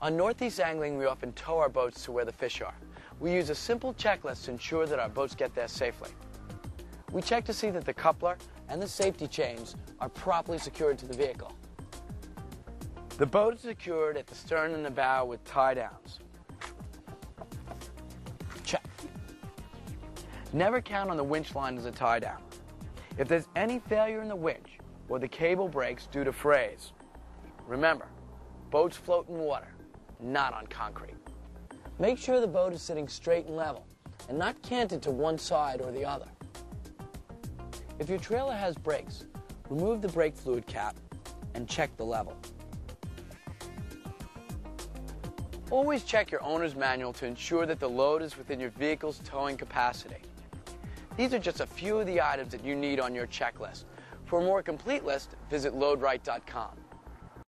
On Northeast Angling, we often tow our boats to where the fish are. We use a simple checklist to ensure that our boats get there safely. We check to see that the coupler and the safety chains are properly secured to the vehicle. The boat is secured at the stern and the bow with tie downs. Check. Never count on the winch line as a tie down. If there's any failure in the winch or the cable breaks due to frays, remember, boats float in water, not on concrete. Make sure the boat is sitting straight and level and not canted to one side or the other. If your trailer has brakes, remove the brake fluid cap and check the level. Always check your owner's manual to ensure that the load is within your vehicle's towing capacity. These are just a few of the items that you need on your checklist. For a more complete list, visit loadright.com.